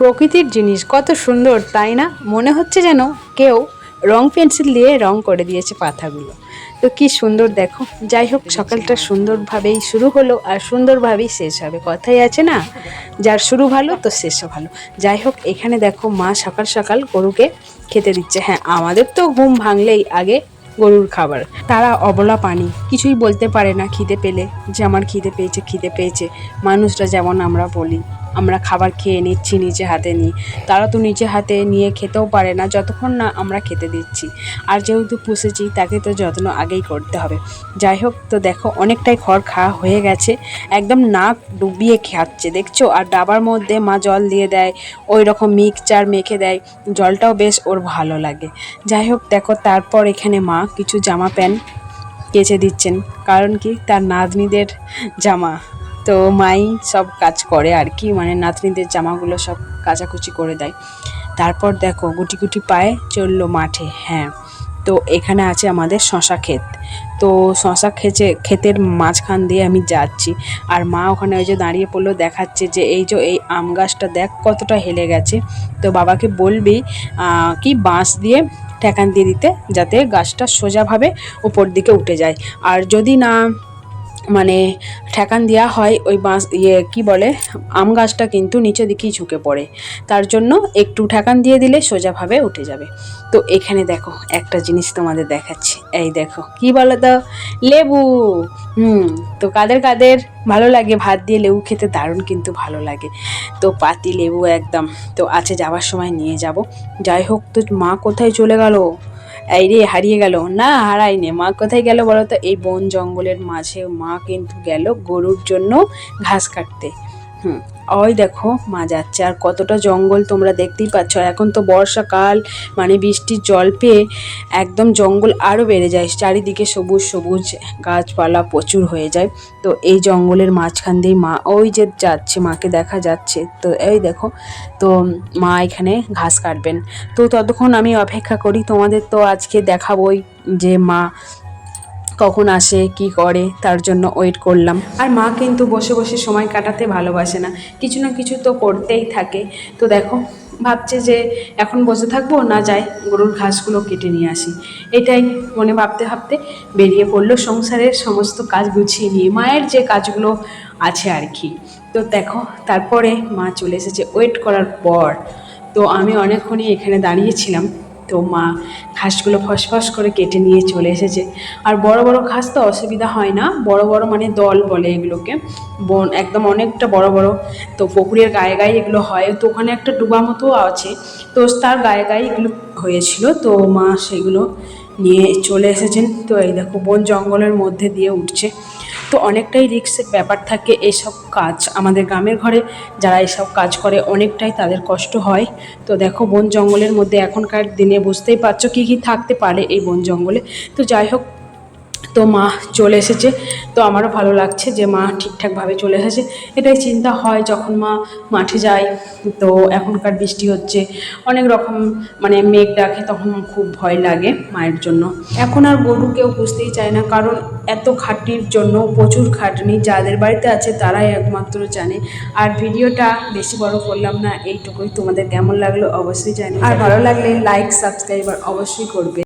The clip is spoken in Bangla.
প্রকৃতির জিনিস কত সুন্দর, তাই না? মনে হচ্ছে যেন কেউ রং পেন্সিল দিয়ে রং করে দিয়েছে পাতাগুলো। তো কি সুন্দর দেখো। যাই হোক, সকালটা সুন্দরভাবেই শুরু হলো আর সুন্দরভাবেই শেষ হবে। কথাই আছে না, যার শুরু ভালো তো শেষও ভালো। যাই হোক, এখানে দেখো মা সকাল সকাল গরুকে খেতে দিচ্ছে। হ্যাঁ, আমাদের তো ঘুম ভাঙলেই আগে গরুর খাবার। তারা অবলা পানি, কিছুই বলতে পারে না খিদে পেলে যে আমার খিদে পেয়েছে খিদে পেয়েছে। মানুষরা যেমন আমরা বলি আমরা খাবার খেয়ে নিচ্ছি নিজে হাতে নিয়ে, তারা তো নিজে হাতে নিয়ে খেতেও পারে না যতক্ষণ না আমরা খেতে দিচ্ছি। আর যেহেতু পুষেছি তাকে তো যত্ন আগেই করতে হবে। যাই হোক, তো দেখো অনেকটাই খড় খাওয়া হয়ে গেছে, একদম নাক ডুবিয়ে খাচ্ছে দেখছো। আর ডাবার মধ্যে মা জল দিয়ে দেয়, ওই রকম মিক্সচার মেখে দেয়, জলটাও বেশ ওর ভালো লাগে। যাই হোক দেখো, তারপর এখানে মা কিছু জামা প্যান্ট কেচে দিচ্ছেন, কারণ কি তার নাতনিদের জামা। তো মাই সব কাজ করে আর কি, মানে নাতনিদের জামাগুলো সব কাচাকুচি করে দেয়। তারপর দেখো গুটি গুটি পায়ে চললো মাঠে। হ্যাঁ, তো এখানে আছে আমাদের শশা ক্ষেত। তো শশা ক্ষেতের মাঝখান দিয়ে আমি যাচ্ছি, আর মা ওখানে ওই যে দাঁড়িয়ে পড়লো, দেখাচ্ছে যে এই যে এই আম গাছটা দেখ কতটা হেলে গেছে। তো বাবাকে বলবি কি বাঁশ দিয়ে ঠেকান দিয়ে দিতে, যাতে গাছটা সোজাভাবে উপর দিকে উঠে যায়। আর যদি না মানে ঠেকান দেওয়া হয়, ওই বাঁশ কি বলে আম গাছটা কিন্তু নিচের দিকেই ঝুঁকে পড়ে। তার জন্য একটু ঠেকান দিয়ে দিলে সোজাভাবে উঠে যাবে। তো এখানে দেখো একটা জিনিস তোমাদের দেখাচ্ছি, এই দেখো কি বলো তো, লেবু। তো কাদের কাদের ভালো লাগে ভাত দিয়ে লেবু খেতে, দারুণ কিন্তু ভালো লাগে। তো পাতি লেবু একদম, তো আছে যাওয়ার সময় নিয়ে যাব। যাই হোক, তো মা কোথায় চলে গেল, এই রে হারিয়ে গেল। না হারায়নি, মা কোথায় গেল বলো তো, এই বন জঙ্গলের মাঝে মা কিন্তু গেল গরুর জন্য ঘাস কাটতে। ওই দেখো মা যাচ্ছে, আর কতটা জঙ্গল তোমরা দেখতেই পাচ্ছ। এখন তো বর্ষাকাল, মানে বৃষ্টির জল পেয়ে একদম জঙ্গল আরও বেড়ে যায়, চারিদিকে সবুজ সবুজ গাছপালা প্রচুর হয়ে যায়। তো এই জঙ্গলের মাঝখান দিয়ে মা ওই যে যাচ্ছে, মাকে দেখা যাচ্ছে। তো এই দেখো, তো মা এখানে ঘাস কাটবেন। তো ততক্ষণ আমি অপেক্ষা করি, তোমাদের তো আজকে দেখাবই যে মা কখন আসে কি করে, তার জন্য ওয়েট করলাম। আর মা কিন্তু বসে বসে সময় কাটাতে ভালোবাসে না, কিছু না কিছু তো করতেই থাকে। তো দেখো ভাবছে যে এখন বসে থাকবো না, যাই গরুর ঘাসগুলো কেটে নিয়ে আসি। এটাই মনে ভাবতে ভাবতে বেরিয়ে পড়লো সংসারের সমস্ত কাজ গুছিয়ে নিয়ে, মায়ের যে কাজগুলো আছে আর কি। তো দেখো তারপরে মা চলে এসেছে ওয়েট করার পর। তো আমি অনেকক্ষণই এখানে দাঁড়িয়েছিলাম। তো মা ঘাসগুলো ফসফস করে কেটে নিয়ে চলে এসেছে। আর বড় বড় ঘাস তো অসুবিধা হয় না, বড় বড় মানে দল বলে এগুলোকে, বন একদম অনেকটা বড় বড়। তো পুকুরের গায়ে গায়ে এগুলো হয়, তো ওখানে একটা ডুবা মতো আছে, তো তার গায়ে গায়ে এগুলো হয়েছিল। তো মা সেগুলো নিয়ে চলে এসেছেন। তো এই দেখো বন জঙ্গলের মধ্যে দিয়ে উঠছে, তো অনেকটাই রিস্কের ব্যাপার থাকে এইসব কাজ। আমাদের গ্রামের ঘরে যারা এইসব কাজ করে অনেকটাই তাদের কষ্ট হয়। তো দেখো বন জঙ্গলের মধ্যে এখনকার দিনে বুঝতেই পারছো কী কী থাকতে পারে এই বন জঙ্গলে। তো যাই হোক, তো মা চলে এসেছে। তো আমারও ভালো লাগছে যে মা ঠিকঠাকভাবে চলে এসেছে। এটাই চিন্তা হয় যখন মা মাঠে যায়। তো এখনকার বৃষ্টি হচ্ছে, অনেক রকম মানে মেঘ ডাকে, তখন খুব ভয় লাগে মায়ের জন্য। এখন আর গরু কেউ পুষতেই চায় না, কারণ এত খাটনির জন্য, প্রচুর খাটনি, যাদের বাড়িতে আছে তারাই একমাত্র জানে। আর ভিডিওটা বেশি বড় করলাম না, এইটুকুই। তোমাদের কেমন লাগলো অবশ্যই জানি, আর ভালো লাগলে লাইক সাবস্ক্রাইব অবশ্যই করবে।